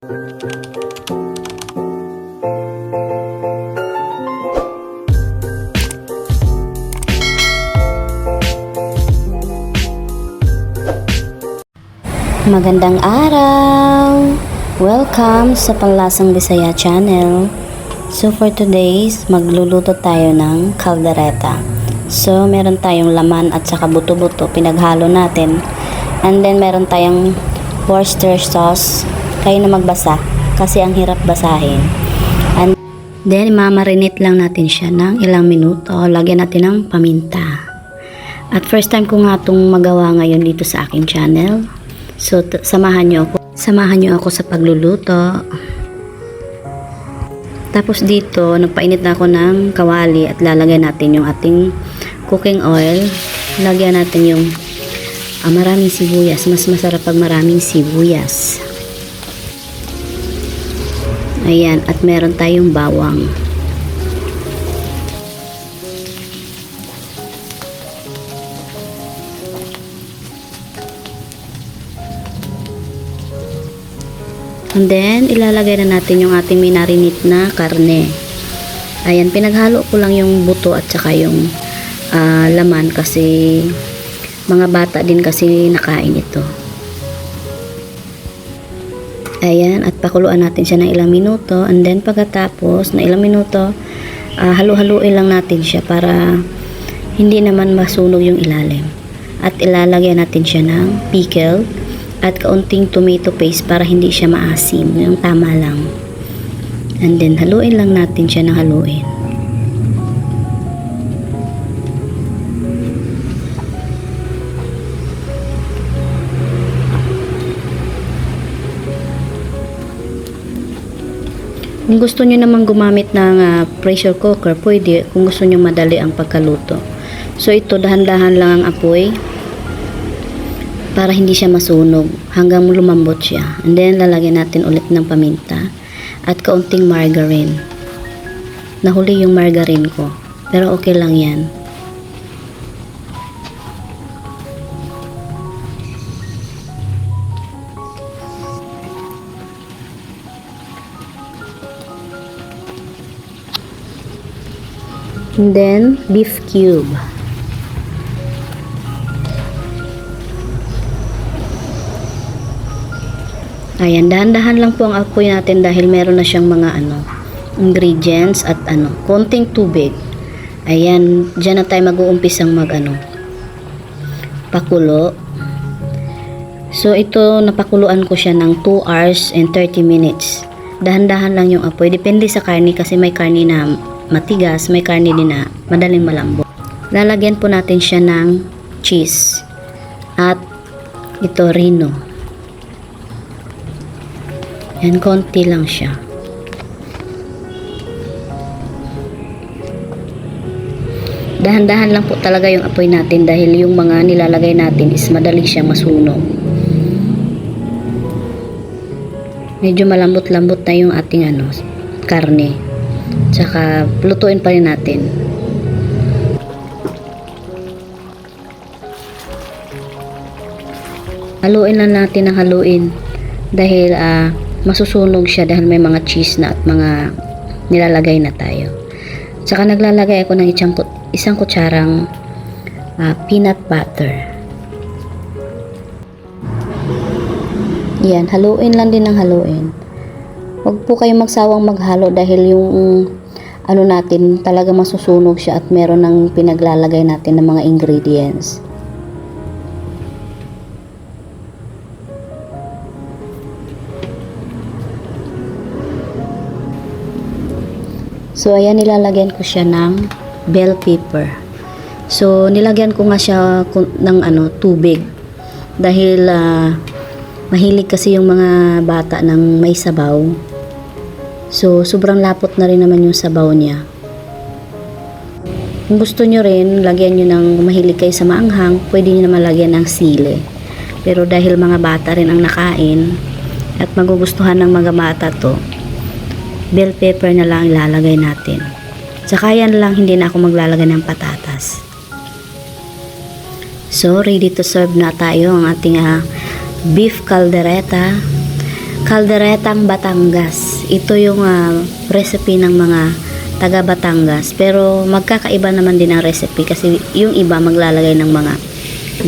Magandang araw! Welcome sa Panlasang Bisaya Channel. So for today's, magluluto tayo ng caldereta. So meron tayong laman at saka buto-buto, pinaghalo natin. And then meron tayong Worcester sauce. Kayo na magbasa kasi ang hirap basahin. And then mamarinate lang natin siya ng ilang minuto. Lagyan natin ng paminta. At first time ko nga itong magawa ngayon dito sa aking channel. So, samahan nyo ako sa pagluluto. Tapos dito, nagpainit na ako ng kawali at lalagay natin yung ating cooking oil. Lagyan natin yung maraming sibuyas. Mas masarap pag maraming sibuyas. Ayan, at meron tayong bawang. And then, ilalagay na natin yung ating minarinate na karne. Ayan, pinaghalo ko lang yung buto at saka yung laman kasi mga bata din kasi nakain ito. Ayan, at pakuluan natin siya ng ilang minuto. And then, pagkatapos na ilang minuto, halu-haluin lang natin siya para hindi naman masunog yung ilalim. At ilalagay natin siya ng pickle at kaunting tomato paste para hindi siya maasim, yung tama lang. And then haluin lang natin siya ng haluin. Kung gusto niyo naman gumamit ng pressure cooker, pwede kung gusto niyo madali ang pagkaluto. So ito, dahan-dahan lang ang apoy para hindi siya masunog hanggang lumambot siya. And then lalagyan natin ulit ng paminta at kaunting margarine. Nahuli yung margarine ko, pero okay lang yan. And then beef cube. Ayan, dahan-dahan lang po ang apoy natin dahil meron na siyang mga ingredients at konting tubig. Ayan, dyan na tayo mag-uumpisang pakulo. So ito, napakuluan ko siya ng 2 hours and 30 minutes. Dahan-dahan lang yung apoy. Depende sa karne kasi may karne na matigas, may karne din na madaling malambot. Lalagyan po natin siya ng cheese at ito rino. Yan, konti lang siya. Dahan-dahan lang po talaga yung apoy natin dahil yung mga nilalagay natin is madali siyang masunog. Medyo malambot-lambot na yung ating karne. Tsaka lutuin pa rin natin. Haluin lang natin ng haluin dahil masusunog siya dahil may mga cheese na at mga nilalagay na tayo. Tsaka naglalagay ako ng isang kutsarang peanut butter. Yan, haluin lang din ng haluin. Huwag po kayong magsawang maghalo dahil yung natin talaga masusunog siya at meron ng pinaglalagay natin ng mga ingredients. So, ayan, nilalagyan ko siya ng bell pepper. So, nilagyan ko nga siya ng tubig. Dahil, mahilig kasi yung mga bata ng may sabaw. So, sobrang lapot na rin naman yung sabaw niya. Kung gusto nyo rin, lagyan nyo ng mahilig kayo sa maanghang, pwede nyo naman lagyan ng sili. Pero dahil mga bata rin ang nakain, at magugustuhan ng mga bata to, bell pepper na lang ilalagay natin. Tsaka yan lang, hindi na ako maglalagay ng patatas. So, ready to serve na tayo ang ating beef caldereta. Calderetang Batangas. Ito yung recipe ng mga taga Batangas. Pero magkakaiba naman din ang recipe kasi yung iba maglalagay ng mga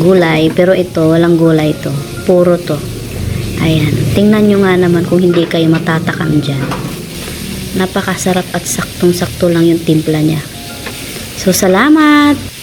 gulay. Pero ito, walang gulay ito. Puro to. Ayan. Tingnan nyo nga naman kung hindi kayo matatakam dyan. Napakasarap at saktong-sakto lang yung timpla niya. So, salamat!